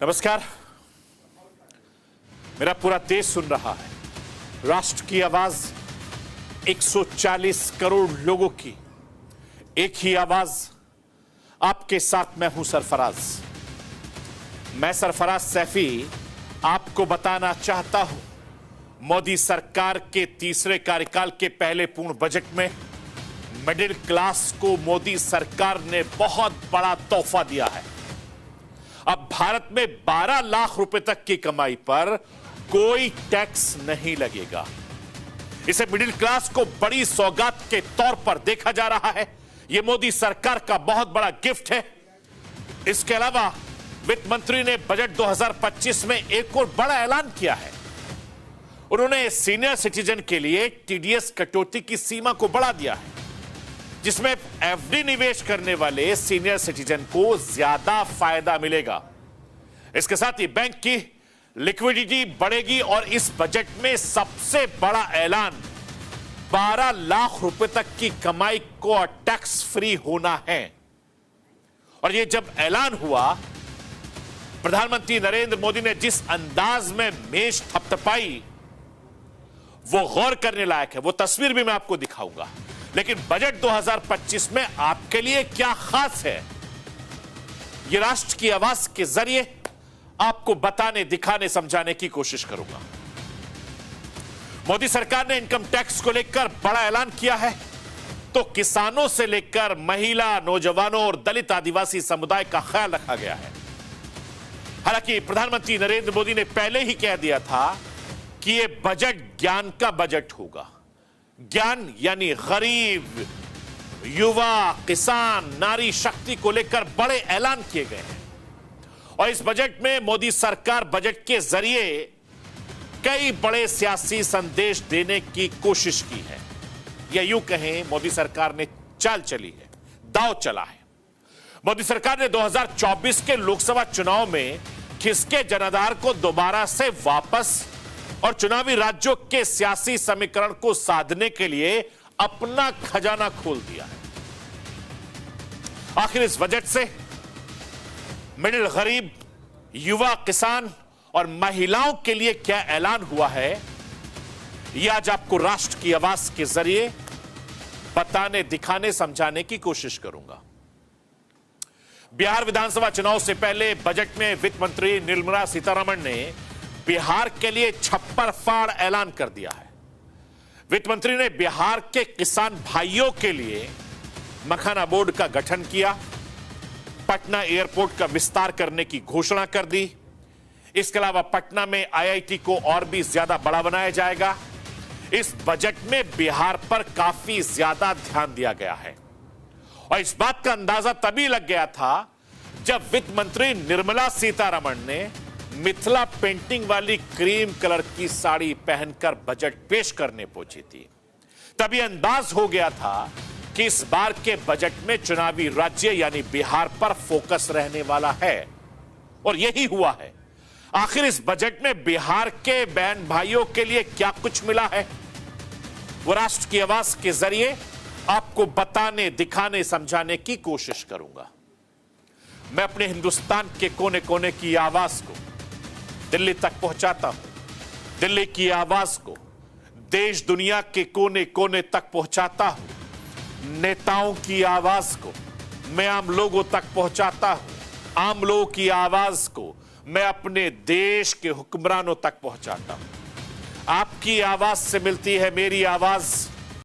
नमस्कार। मेरा पूरा देश सुन रहा है। राष्ट्र की आवाज 140 करोड़ लोगों की एक ही आवाज। आपके साथ मैं हूं सरफराज। मैं सरफराज सैफी आपको बताना चाहता हूं, मोदी सरकार के तीसरे कार्यकाल के पहले पूर्ण बजट में मिडिल क्लास को मोदी सरकार ने बहुत बड़ा तोहफा दिया है। अब भारत में 12 लाख रुपए तक की कमाई पर कोई टैक्स नहीं लगेगा। इसे मिडिल क्लास को बड़ी सौगात के तौर पर देखा जा रहा है। यह मोदी सरकार का बहुत बड़ा गिफ्ट है। इसके अलावा वित्त मंत्री ने बजट 2025 में एक और बड़ा ऐलान किया है। उन्होंने सीनियर सिटीजन के लिए टीडीएस कटौती की सीमा को बढ़ा दिया है, जिसमें एफडी निवेश करने वाले सीनियर सिटीजन को ज्यादा फायदा मिलेगा। इसके साथ ही बैंक की लिक्विडिटी बढ़ेगी और इस बजट में सबसे बड़ा ऐलान 12 लाख रुपए तक की कमाई को टैक्स फ्री होना है। और यह जब ऐलान हुआ, प्रधानमंत्री नरेंद्र मोदी ने जिस अंदाज में मेज थपथपाई वो गौर करने लायक है। वो तस्वीर भी मैं आपको दिखाऊंगा। लेकिन बजट 2025 में आपके लिए क्या खास है, यह राष्ट्र की आवाज के जरिए आपको बताने, दिखाने, समझाने की कोशिश करूंगा। मोदी सरकार ने इनकम टैक्स को लेकर बड़ा ऐलान किया है, तो किसानों से लेकर महिला, नौजवानों और दलित आदिवासी समुदाय का ख्याल रखा गया है। हालांकि प्रधानमंत्री नरेंद्र मोदी ने पहले ही कह दिया था कि यह बजट ज्ञान का बजट होगा। ज्ञान यानी गरीब, युवा, किसान, नारी शक्ति को लेकर बड़े ऐलान किए गए हैं। और इस बजट में मोदी सरकार बजट के जरिए कई बड़े सियासी संदेश देने की कोशिश की है, या यूं कहें मोदी सरकार ने चाल चली है, दांव चला है। मोदी सरकार ने 2024 के लोकसभा चुनाव में खिसके जनाधार को दोबारा से वापस और चुनावी राज्यों के सियासी समीकरण को साधने के लिए अपना खजाना खोल दिया है। आखिर इस बजट से मिडिल, गरीब, युवा, किसान और महिलाओं के लिए क्या ऐलान हुआ है, यह आज आपको राष्ट्र की आवाज के जरिए बताने, दिखाने, समझाने की कोशिश करूंगा। बिहार विधानसभा चुनाव से पहले बजट में वित्त मंत्री निर्मला सीतारमण ने बिहार के लिए छप्पर फाड़ ऐलान कर दिया है। वित्त मंत्री ने बिहार के किसान भाइयों के लिए मखाना बोर्ड का गठन किया, पटना एयरपोर्ट का विस्तार करने की घोषणा कर दी। इसके अलावा पटना में आईआईटी को और भी ज्यादा बड़ा बनाया जाएगा। इस बजट में बिहार पर काफी ज्यादा ध्यान दिया गया है। और इस बात का अंदाजा तभी लग गया था जब वित्त मंत्री निर्मला सीतारमण ने मिथिला पेंटिंग वाली क्रीम कलर की साड़ी पहनकर बजट पेश करने पहुंची थी। तभी अंदाज हो गया था कि इस बार के बजट में चुनावी राज्य यानी बिहार पर फोकस रहने वाला है, और यही हुआ है। आखिर इस बजट में बिहार के बहन भाइयों के लिए क्या कुछ मिला है, वो राष्ट्र की आवाज के जरिए आपको बताने, दिखाने, समझाने की कोशिश करूंगा। मैं अपने हिंदुस्तान के कोने कोने की आवाज को दिल्ली तक पहुंचाता हूं। दिल्ली की आवाज को देश दुनिया के कोने कोने तक पहुंचाता हूं। नेताओं की आवाज को मैं आम लोगों तक पहुंचाता हूं। आम लोगों की आवाज को मैं अपने देश के हुक्मरानों तक पहुंचाता हूं। आपकी आवाज से मिलती है मेरी आवाज।